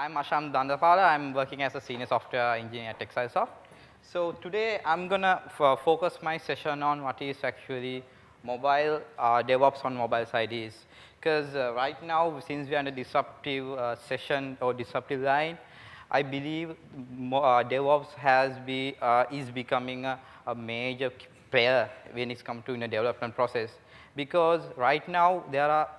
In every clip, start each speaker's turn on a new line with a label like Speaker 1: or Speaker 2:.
Speaker 1: I'm Ashan Dhanapala. I'm working as a senior software engineer at Texaisoft. So today I'm going to focus my session on what is actually mobile DevOps on mobile side is. Because right now, since we are in a disruptive session or disruptive line, I believe DevOps is becoming a major player when it comes to development process. Because right now,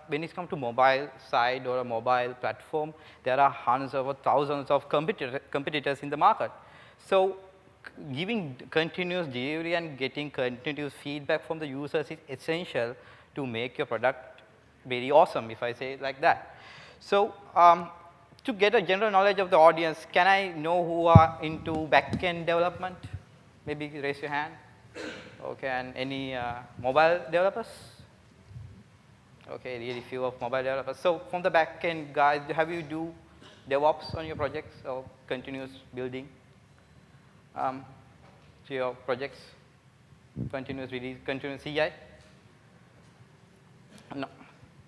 Speaker 1: when it comes to mobile side or a mobile platform, there are hundreds or thousands of competitors in the market. So giving continuous delivery and getting continuous feedback from the users is essential to make your product very awesome, if I say it like that. So to get a general knowledge of the audience, can I know who are into back-end development? Maybe raise your hand. Okay, and any mobile developers? Okay, really few of mobile developers. So from the back-end guys, have you do DevOps on your projects or continuous building to your projects? Continuous release, continuous CI? No,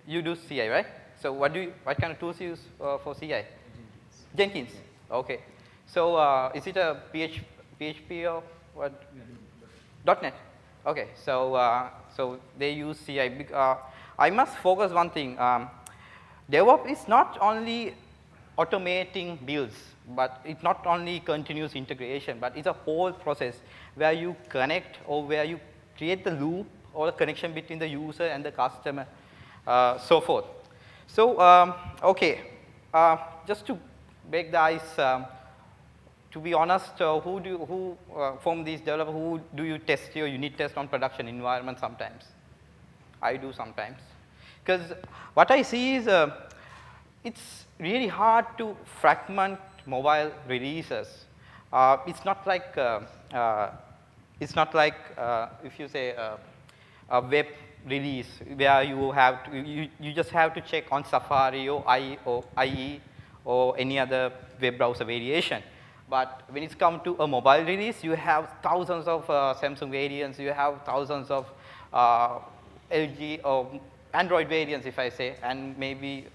Speaker 1: you do CI, right? So what kind of tools you use for CI? Jenkins. Okay. So is it a PHP or what? .NET. Okay. So they use CI. I must focus one thing. DevOps is not only automating builds, but it's not only continuous integration, but it's a whole process where you connect or where you create the loop or the connection between the user and the customer, so forth. So, okay, just to break the ice, to be honest, from these developers, who do you test your unit test on production environment sometimes? I do sometimes. Because what I see is it's really hard to fragment mobile releases. It's not like if you say a web release where you just have to check on Safari or IE or any other web browser variation. But when it's come to a mobile release, you have thousands of Samsung variants, you have thousands of LG or Android variants, if I say, and maybe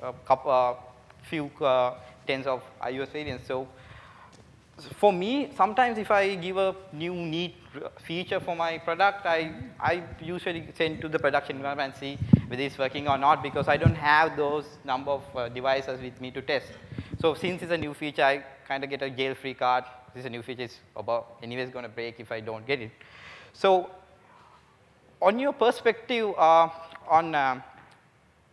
Speaker 1: few tens of iOS variants. So for me, sometimes if I give a new neat feature for my product, I usually send to the production environment and see whether it's working or not, because I don't have those number of devices with me to test. So since it's a new feature, I kind of get a jail-free card. This is a new feature, it's anyways going to break if I don't get it. So on your perspective on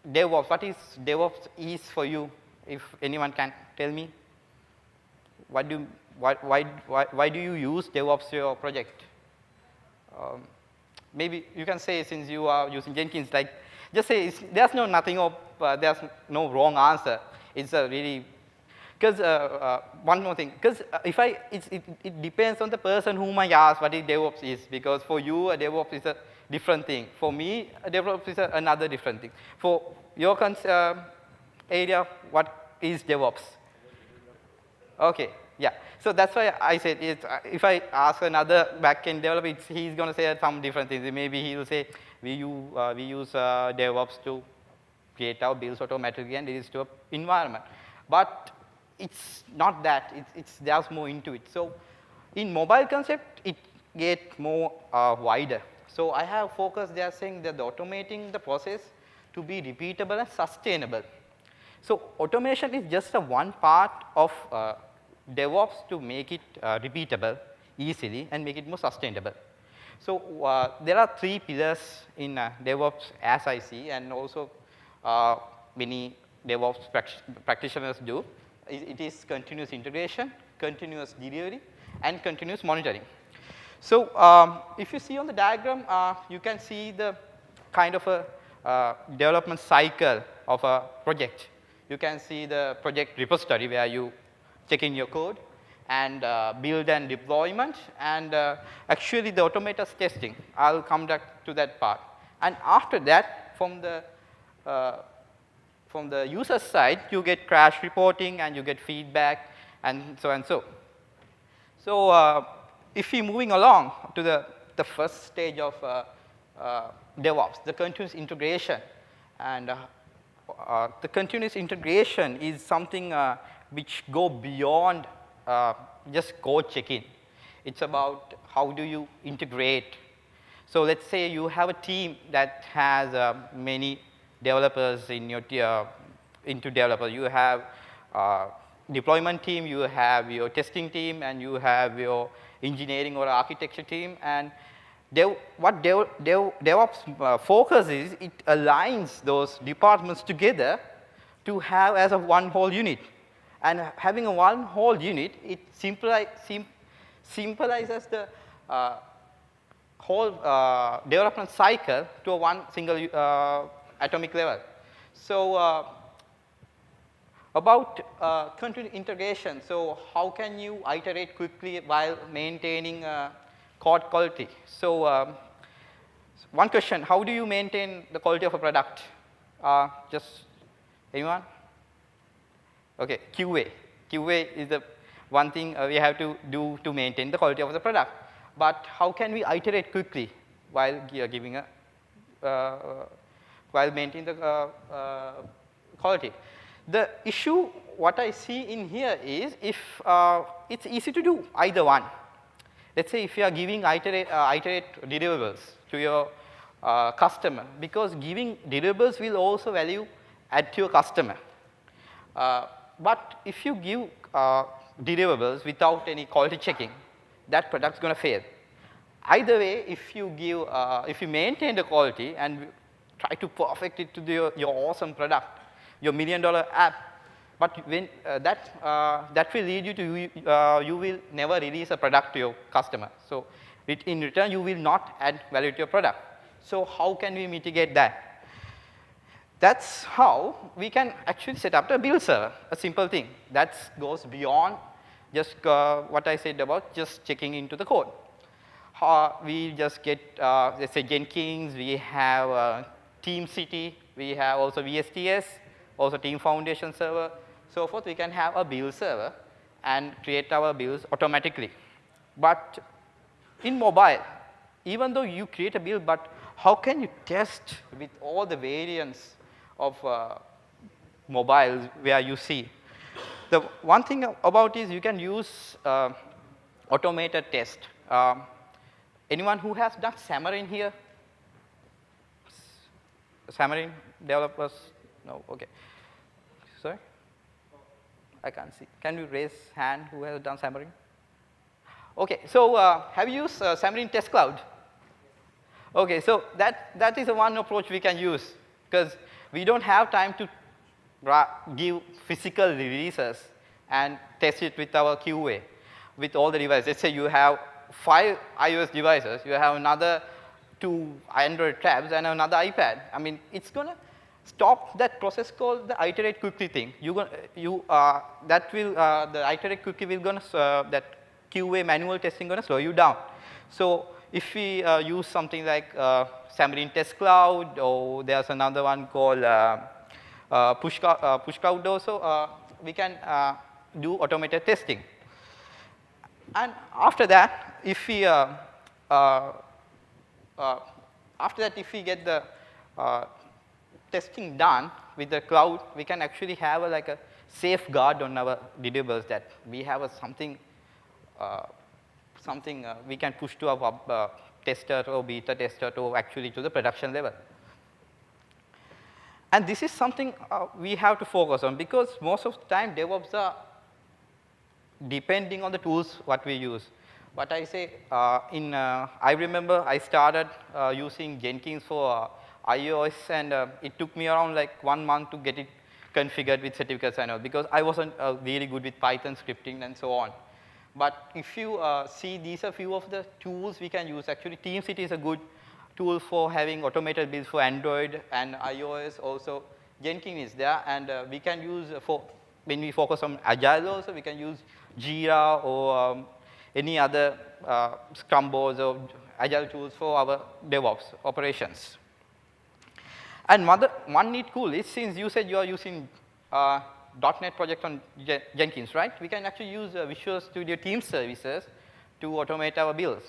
Speaker 1: DevOps, what is DevOps is for you? If anyone can tell me, why do you use DevOps for your project? Maybe you can say, since you are using Jenkins, like just say there's there's no wrong answer. It's a really because one more thing, because it depends on the person whom I ask what DevOps is, because for you a DevOps is a different thing. For me, a DevOps is another different thing. For your area, what is DevOps? Okay, yeah. So that's why I said if I ask another backend developer, he's going to say some different things. Maybe he will say we use DevOps to create our builds automatically and release to an environment. But it's not that. There's more into it. So in mobile concept, it gets more wider. So I have focused there saying that automating the process to be repeatable and sustainable. So automation is just one part of DevOps to make it repeatable easily and make it more sustainable. So there are three pillars in DevOps as I see, and also many DevOps practitioners do. It is continuous integration, continuous delivery, and continuous monitoring. So if you see on the diagram, you can see the kind of a development cycle of a project. You can see the project repository where you check in your code, and build and deployment, and actually the automated testing. I'll come back to that part. And after that, from the user side, you get crash reporting and you get feedback and so and so. So if we're moving along to the first stage of DevOps, the continuous integration, and the continuous integration is something which go beyond just code checking. It's about how do you integrate. So let's say you have a team that has many developers in your into developers. You have deployment team, you have your testing team, and you have your engineering or architecture team. And DevOps focus is, it aligns those departments together to have as a one whole unit. And having a one whole unit, it simplifies the whole development cycle to a one single atomic level. So about continuous integration, so how can you iterate quickly while maintaining code quality? So one question, how do you maintain the quality of a product? Just anyone? Okay, QA. QA is the one thing we have to do to maintain the quality of the product. But how can we iterate quickly while giving a while maintaining the quality? The issue, what I see in here is, if it's easy to do either one. Let's say if you are giving iterate deliverables to your customer, because giving deliverables will also value add to your customer. But if you give deliverables without any quality checking, that product's going to fail. Either way, if you give, if you maintain the quality and try to perfect it to your awesome product, your $1 million app, but when that will lead you to you will never release a product to your customer. So in return, you will not add value to your product. So how can we mitigate that? That's how we can actually set up a build server, a simple thing. That goes beyond just what I said about just checking into the code. We just get, let's say, Jenkins, we have Team City, we have also VSTS, also Team Foundation server, so forth. We can have a build server and create our builds automatically. But in mobile, even though you create a build, but how can you test with all the variants of mobiles where you see? The one thing about is you can use automated test. Anyone who has done Xamarin here? Xamarin developers? No, okay. Sorry? I can't see. Can you raise hand who has done Xamarin? Okay, so have you used Xamarin Test Cloud? Okay, so that is one approach we can use, because we don't have time to give physical releases and test it with our QA, with all the devices. Let's say you have 5 iOS devices, you have another 2 Android tabs and another iPad. I mean, it's going to stop that process called the iterate quickly thing. The iterate quickly will going to, that QA manual testing going to slow you down. So if we use something like Xamarin Test Cloud, or there's another one called Push Cloud also, we can do automated testing. And after that, if we get the testing done with the cloud, we can actually have like a safeguard on our deliverables, that we have something we can push to our tester or beta tester to actually to the production level. And this is something we have to focus on, because most of the time DevOps are depending on the tools what we use. But I say, I remember I started using Jenkins for iOS, and it took me around like 1 month to get it configured with certificates and all, because I wasn't really good with Python scripting and so on. But if you see, these are few of the tools we can use. Actually, TeamCity is a good tool for having automated builds for Android and iOS. Also, Jenkins is there, and we can use when we focus on Agile also, we can use Jira or any other Scrum boards or Agile tools for our DevOps operations. And one neat cool is, since you said you are using .NET project on Jenkins, right? We can actually use Visual Studio Team Services to automate our builds.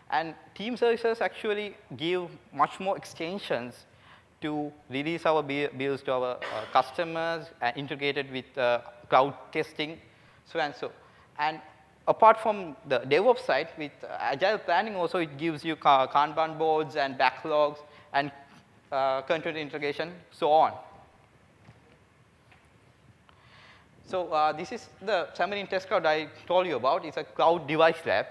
Speaker 1: And Team Services actually give much more extensions to release our builds to our customers, integrated with cloud testing, so and so. And apart from the DevOps side, with agile planning also, it gives you Kanban boards and backlogs and continuous integration, so on. So this is the Xamarin Test Cloud I told you about. It's a cloud device lab.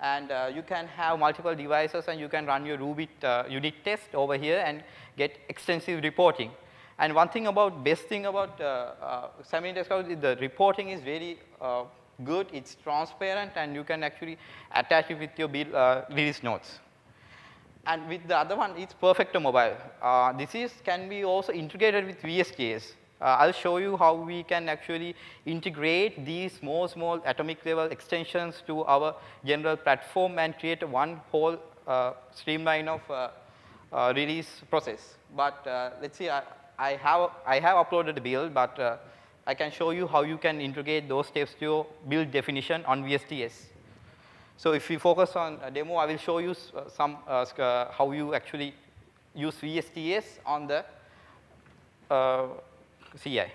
Speaker 1: And you can have multiple devices, and you can run your Ruby unit test over here and get extensive reporting. And one thing about, best thing about Xamarin Test Cloud is the reporting is very good. It's transparent, and you can actually attach it with your release notes. And with the other one, it's Perfecto Mobile. Can be also integrated with VSJS. I'll show you how we can actually integrate these small atomic level extensions to our general platform and create one whole streamline of release process. But let's see, I have uploaded the build, but I can show you how you can integrate those steps to your build definition on VSTS. So if we focus on a demo, I will show you some how you actually use VSTS on the CI.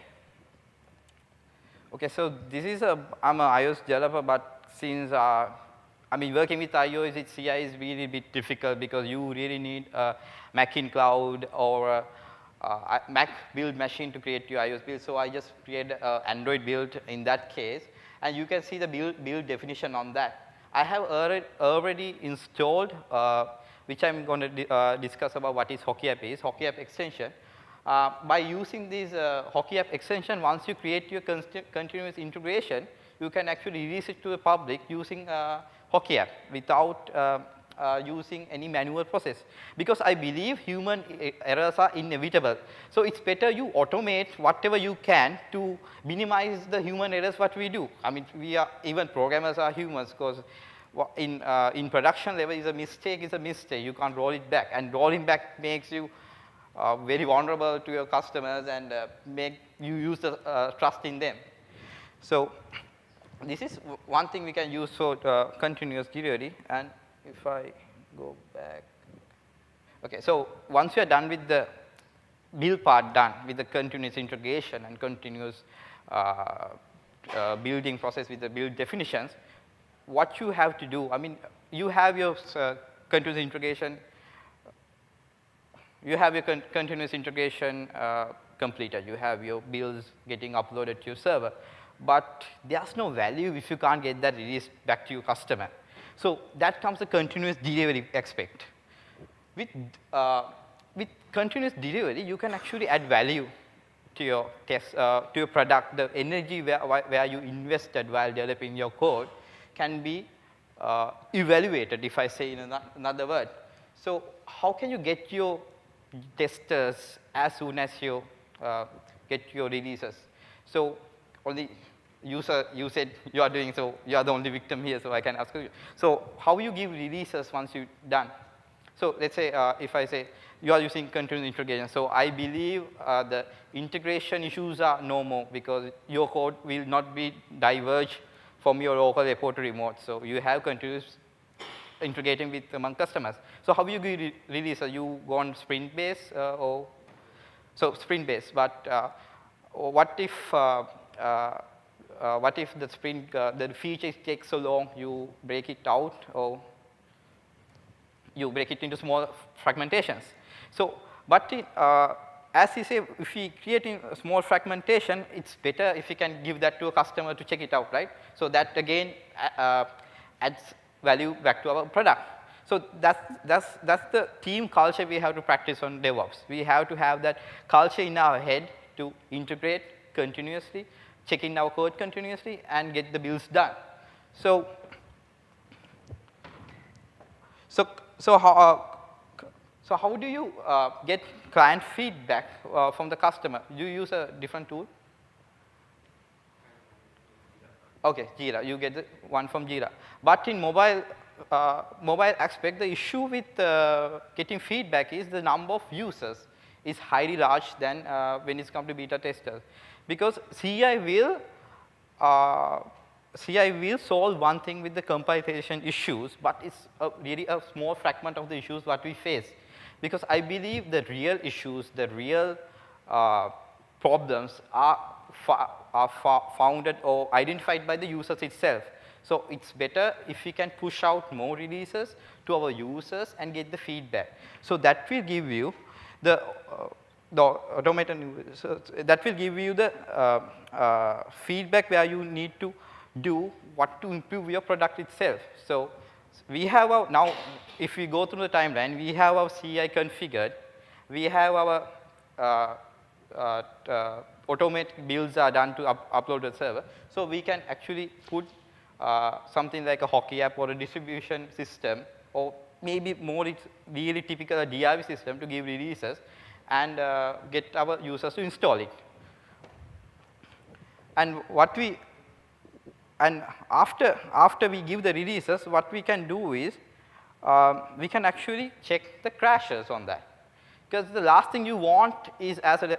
Speaker 1: Okay, so this is I'm an iOS developer, but since working with iOS, CI is really a bit difficult because you really need a Mac in cloud or a Mac build machine to create your iOS build. So I just created an Android build in that case, and you can see the build definition on that. I have already installed, which I'm going to discuss about what is Hockey App is, Hockey App extension. By using this Hockey App extension, once you create your continuous integration, you can actually release it to the public using Hockey App without using any manual process. Because I believe human errors are inevitable. So it's better you automate whatever you can to minimize the human errors what we do. Even programmers are humans, because in production level, is a mistake. You can't roll it back. And rolling back makes you very vulnerable to your customers and make you use the trust in them. So this is one thing we can use for continuous delivery. And if I go back, okay. So once you are done with the build part, done with the continuous integration and continuous building process with the build definitions, what you have to do, you have your continuous integration. You have your continuous integration completed. You have your builds getting uploaded to your server. But there's no value if you can't get that released back to your customer. So that comes the continuous delivery aspect. With continuous delivery, you can actually add value to your test, to your product. The energy where you invested while developing your code can be evaluated, if I say in another word. So how can you get your testers as soon as you get your releases? So only you said you are doing, so you are the only victim here, so I can ask you. So how you give releases once you're done? So let's say if I say you are using continuous integration, so I believe the integration issues are no more because your code will not be diverged from your local repository remote. So you have continuous integrating with among customers. So how you give release? You go on sprint base or so sprint base. But what if the sprint the feature takes so long? You break it out or you break it into small fragmentations. So, but as you say, if we create a small fragmentation, it's better if we can give that to a customer to check it out, right? So that again adds value back to our product. So that's the team culture we have to practice on DevOps. We have to have that culture in our head to integrate continuously, check in our code continuously, and get the builds done. So how do you get client feedback from the customer? Do you use a different tool? Okay, Jira. You get one from Jira. But in mobile aspect, the issue with getting feedback is the number of users is highly large than when it's come to beta testers. Because CI will solve one thing with the compilation issues, but it's really a small fragment of the issues what we face. because I believe the real issues, the real problems are founded or identified by the users itself. So it's better if we can push out more releases to our users and get the feedback. So that will give you the automated, so that will give you the feedback where you need to do what to improve your product itself. So we have our, now if we go through the timeline, we have our CI configured, we have our automatic builds are done to upload the server. So we can actually put something like a hockey app or a distribution system, or maybe more it's really typical a DIV system to give releases and get our users to install it. And what we, and after we give the releases, what we can do is we can actually check the crashes on that. Because the last thing you want is, as a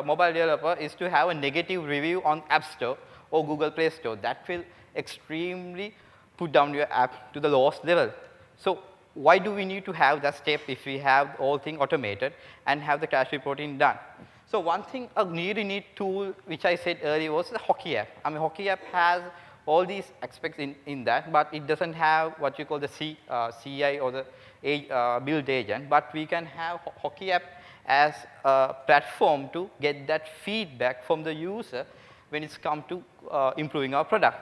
Speaker 1: mobile developer, is to have a negative review on App Store or Google Play Store. That will extremely put down your app to the lowest level. So why do we need to have that step if we have all things automated and have the crash reporting done? So one thing, a really neat tool, which I said earlier, was the hockey app. I mean, hockey app has all these aspects in that, but it doesn't have what you call the CI or the build agent, but we can have hockey app as a platform to get that feedback from the user when it's come to improving our product.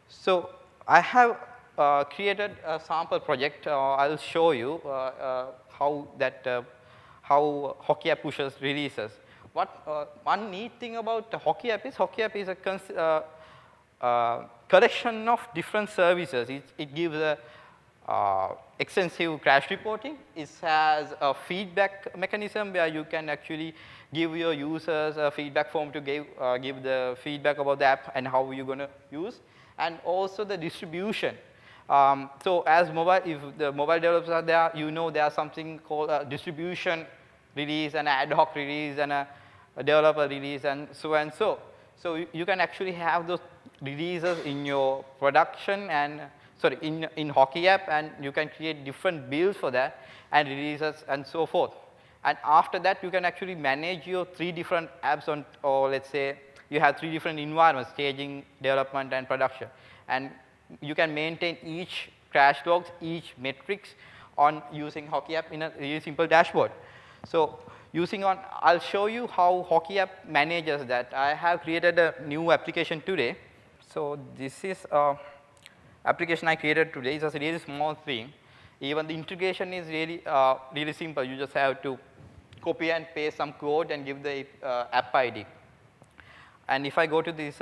Speaker 1: So I have created a sample project. I'll show you how that how hockey app pushes releases. One neat thing about the hockey app is a collection of different services. It gives a extensive crash reporting. It has a feedback mechanism where you can actually give your users a feedback form to give the feedback about the app and how you're going to use, and also the distribution. So as if the mobile developers are there, you know there's something called a distribution release and an ad hoc release and a developer release and so and so. So you can actually have those releases in your production and in hockey app, and you can create different builds for that and releases and so forth. And after that, you can actually manage your 3 different apps on, or let's say you have 3 different environments: staging, development, and production. And you can maintain each crash logs, each metrics on using hockey app in a really simple dashboard. So I'll show you how hockey app manages that. I have created a new application today. So this is an application I created today. It's a really small thing. Even the integration is really, really simple. You just have to copy and paste some code and give the app ID. And if I go to this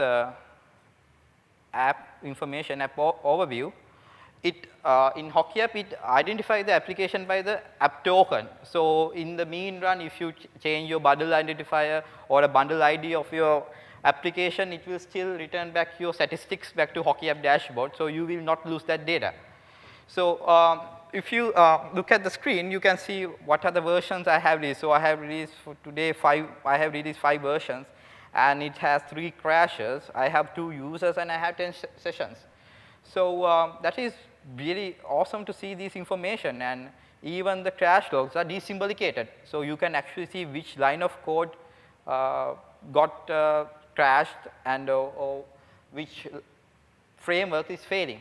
Speaker 1: app information, app overview, in hockey app, it identifies the application by the app token. So in the mean run, if you change your bundle identifier or a bundle ID of your application, it will still return back your statistics back to hockey app dashboard, so you will not lose that data. So if you look at the screen, you can see what are the versions I have released. So I have released for today 5. I have released 5 versions, and it has 3 crashes. I have 2 users, and I have 10 sessions. So that is really awesome to see this information, and even the crash logs are desymboliced. So you can actually see which line of code got crashed and or which framework is failing.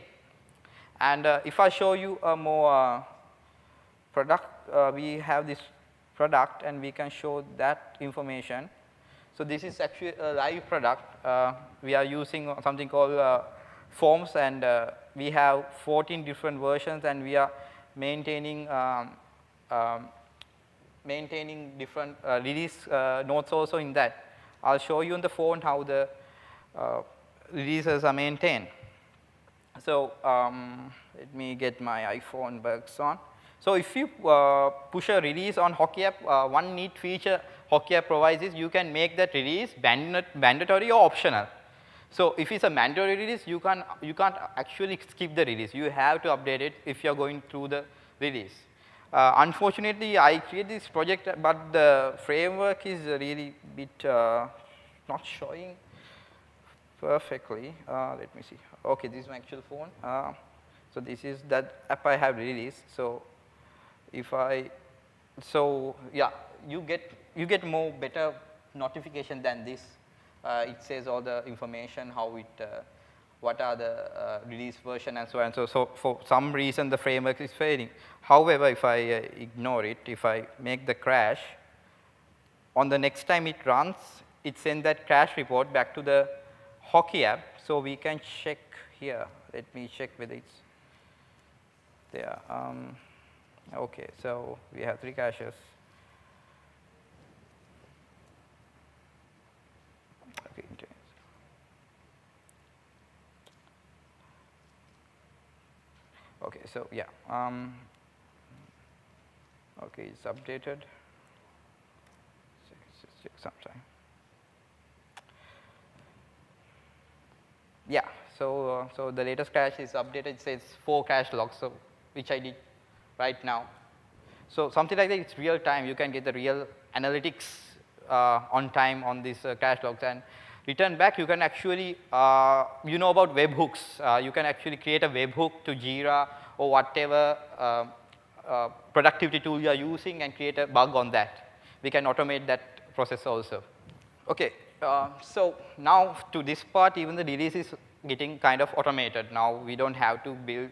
Speaker 1: And if I show you a more product, we have this product, and we can show that information. So this is actually a live product. We are using something called forms, and we have 14 different versions, and we are maintaining different release nodes also in that. I'll show you on the phone how the releases are maintained. So let me get my iPhone bugs on. So if you push a release on hockey app, one neat feature hockey app provides is you can make that release mandatory or optional. So if it's a mandatory release, you can't actually skip the release. You have to update it if you're going through the release. Unfortunately, I created this project, but the framework is really bit not showing perfectly. Let me see. Okay, this is my actual phone. So this is that app I have released. So if I So yeah, you get more better notification than this. It says all the information, how it, what are the release version and so on. So for some reason the framework is failing. However, if I ignore it, if I make the crash, on the next time it runs, it sends that crash report back to the hockey app. So we can check here. Let me check whether it's there. Okay, so we have 3 caches. Okay, okay, so yeah. Okay, it's updated. Just take some time. Yeah, so so the latest cache is updated. It says 4 cache logs, so which I did right now. So something like that, it's real time. You can get the real analytics on time on these cache logs, and return back. You can actually, you know about webhooks. You can actually create a webhook to Jira or whatever productivity tool you are using and create a bug on that. We can automate that process also. Okay, so now to this part, even the release is getting kind of automated. Now we don't have to build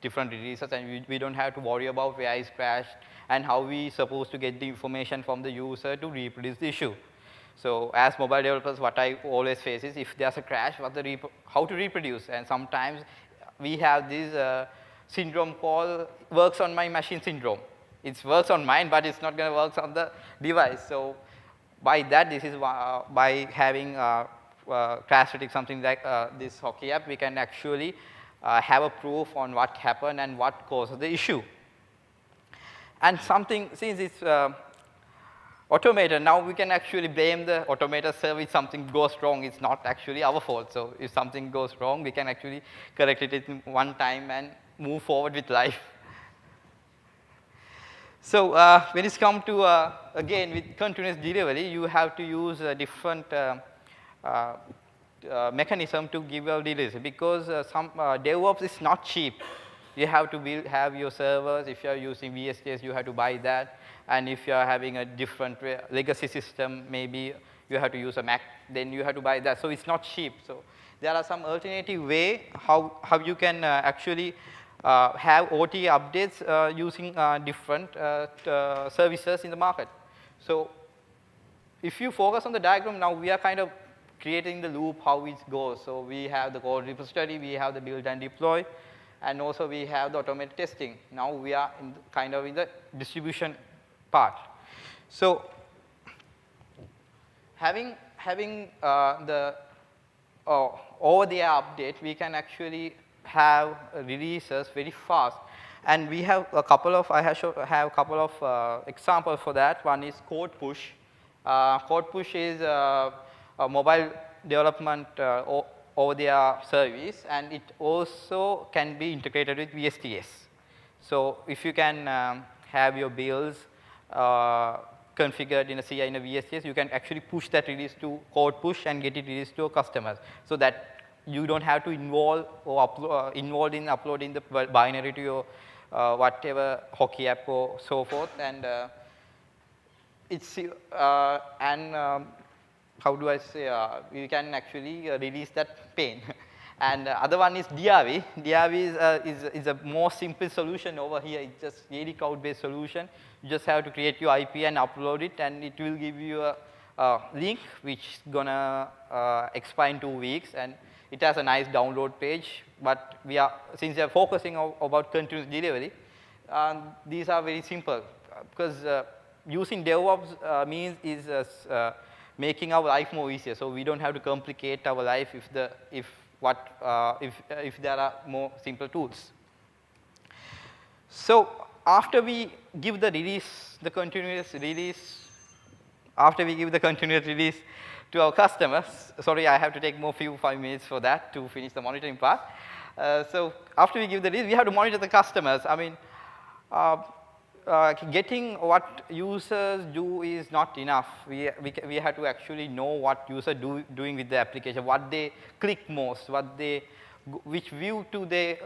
Speaker 1: different releases, and we don't have to worry about where it's crashed and how we supposed to get the information from the user to reproduce the issue. So as mobile developers, what I always face is if there's a crash, how to reproduce. And sometimes we have this syndrome called works on my machine syndrome. It works on mine, but it's not going to work on the device. So by that, this is by having crash static, something like this hockey app, we can actually have a proof on what happened and what caused the issue. And something, since it's automated, now we can actually blame the automated service. Something goes wrong, it's not actually our fault. So if something goes wrong, we can actually correct it in one time and move forward with life. So when it's come to, again, with continuous delivery, you have to use a different mechanism to give your delivery, because some DevOps is not cheap. You have to have your servers. If you are using VSJs, you have to buy that. And if you are having a different legacy system, maybe you have to use a Mac, then you have to buy that. So it's not cheap. So there are some alternative way how you can actually have OT updates using different services in the market. So if you focus on the diagram, now we are kind of creating the loop how it goes. So we have the code repository, we have the build and deploy, and also we have the automated testing. Now we are kind of in the distribution part. So having the over-the-air update, we can actually have releases very fast. And we have a couple of, I have a couple of examples for that. One is code push. Code push is a mobile development over-the-air service, and it also can be integrated with VSTS. So if you can have your builds configured in a CI in a VSTS, you can actually push that release to code push and get it released to your customers, so that you don't have to involve in uploading the binary to your whatever hockey app or so forth. And it's how do I say, you can actually release that pane. And other one is DRV. DRV is a more simple solution over here. It's just really cloud-based solution. You just have to create your IP and upload it, and it will give you a link which is gonna expire in 2 weeks, and it has a nice download page. But since we are focusing about continuous delivery, these are very simple, because using DevOps means is making our life more easier. So we don't have to complicate our life if there are more simple tools. So after we give the release, the continuous release, to our customers, sorry, I have to take more 5 minutes for that to finish the monitoring part. So after we give the release, we have to monitor the customers. I mean, getting what users do is not enough. We have to actually know what users doing with the application, what they click most, which view do they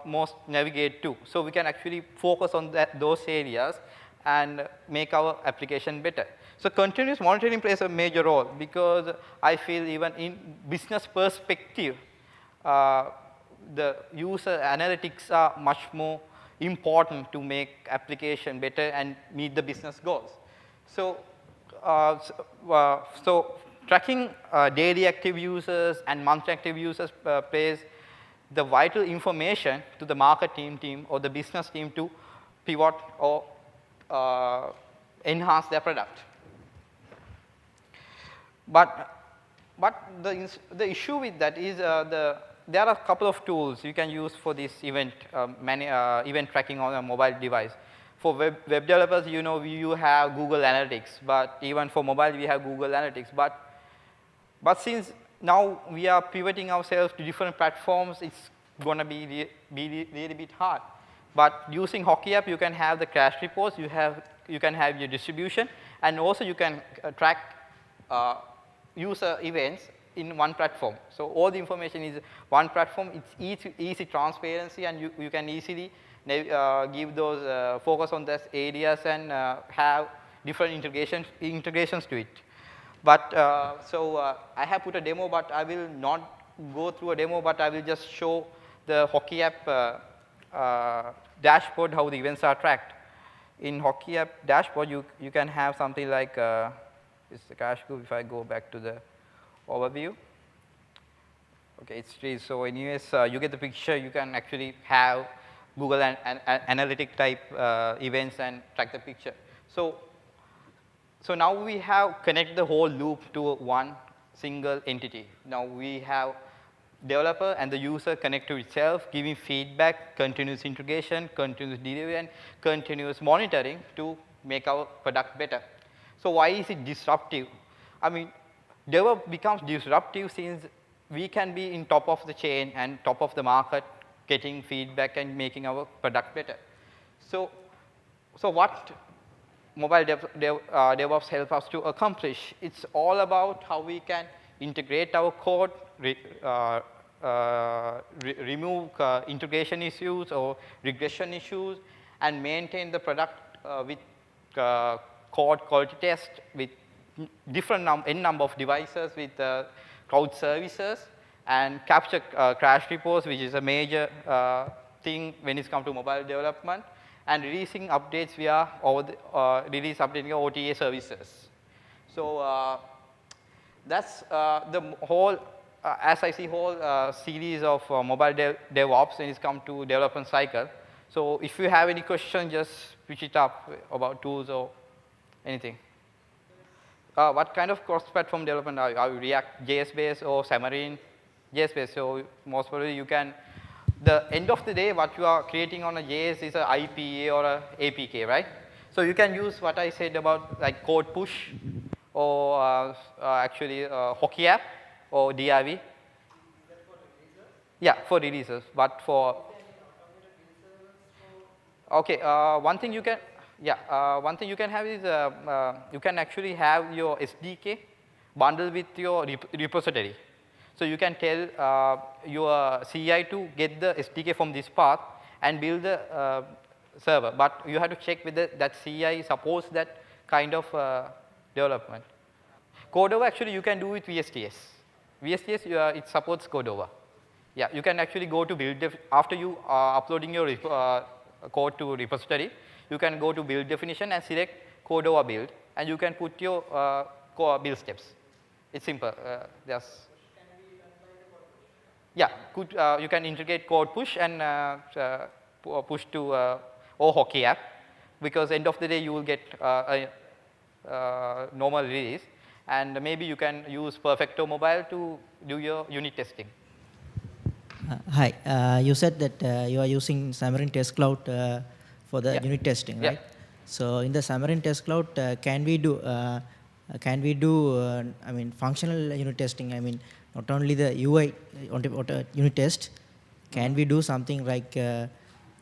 Speaker 1: most navigate to. So we can actually focus on those areas and make our application better. So continuous monitoring plays a major role because I feel even in business perspective, the user analytics are much more important to make application better and meet the business goals. So, so tracking daily active users and monthly active users plays the vital information to the marketing team or the business team to pivot or enhance their product. But the issue with that is there are a couple of tools you can use for this event tracking on a mobile device. For web developers, you know, you have Google Analytics, but even for mobile, we have Google Analytics. But since now we are pivoting ourselves to different platforms, it's going to be really bit hard. But using Hockey app, you can have the crash reports, you can have your distribution, and also you can track user events in one platform. So all the information is one platform. It's easy transparency, and you can easily give those focus on those areas and have different integrations to it. But I have put a demo, but I will not go through a demo, but I will just show the Hockey app dashboard how the events are tracked. In Hockey app dashboard, you can have something like this is the cache group. If I go back to the overview, okay, it's free. So anyways, you get the picture. You can actually have Google analytic type events and track the picture. So now we have connected the whole loop to one single entity. Now we have developer and the user connect to itself, giving feedback, continuous integration, continuous delivery, and continuous monitoring to make our product better. So why is it disruptive? I mean, DevOps becomes disruptive since we can be in top of the chain and top of the market, getting feedback and making our product better. So what mobile DevOps help us to accomplish? It's all about how we can integrate our code, remove integration issues or regression issues, and maintain the product with code quality test with different n number of devices with cloud services, and capture crash reports, which is a major thing when it comes to mobile development, and releasing updates via release updating OTA services. So that's the whole, as I see, whole series of mobile DevOps when it comes to development cycle. So if you have any questions, just pitch it up about tools or anything. What kind of cross-platform development are you? Are you React JS based or Xamarin JS based? So most probably you can, the end of the day, what you are creating on a JS is an IPA or a APK, right? So you can use what I said about like code push or actually Hockey app or DRV. Yeah, for releases, but for, okay, one thing you can, one thing you can have is you can actually have your SDK bundled with your repository. So you can tell your CI to get the SDK from this path and build the server. But you have to check whether that CI supports that kind of development. Codeover, actually, you can do with VSTS. VSTS, it supports Codeover. Yeah, you can actually go to build, after you uploading your code to repository, you can go to build definition and select Codeover build, and you can put your build steps. It's simple. Yeah, you can integrate code push and push to or Hockey app, because end of the day you will get a normal release, and maybe you can use Perfecto Mobile to do your unit testing.
Speaker 2: Hi, you said that you are using Xamarin Test Cloud for the unit testing, right?
Speaker 1: Yeah.
Speaker 2: So in the Xamarin Test Cloud, can we do I mean, functional unit testing? I mean, not only the UI unit test. Can we do something like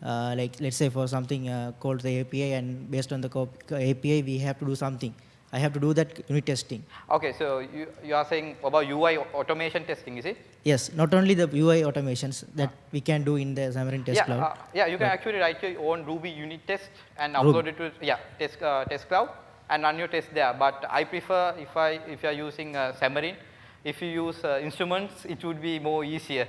Speaker 2: let's say for something called the API, and based on the API we have to do something. I have to do that unit testing.
Speaker 1: Okay, so you are saying about UI automation testing, is it?
Speaker 2: Yes, not only the UI automations that we can do in the Xamarin Test
Speaker 1: Yeah,
Speaker 2: Cloud.
Speaker 1: yeah, you can actually write your own Ruby unit test and
Speaker 2: Ruby.
Speaker 1: upload it to test cloud and run your test there. But I prefer if you are using Xamarin, if you use instruments, it would be more easier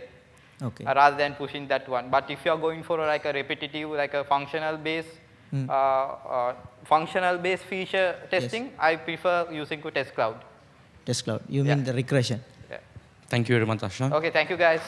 Speaker 2: Okay.
Speaker 1: rather than pushing that one. But if you are going for like a repetitive, like a functional based feature testing, I prefer using to test cloud.
Speaker 2: Test Cloud. You mean the regression?
Speaker 1: Yeah.
Speaker 3: Thank you very much, Ashan.
Speaker 1: Okay, thank you guys.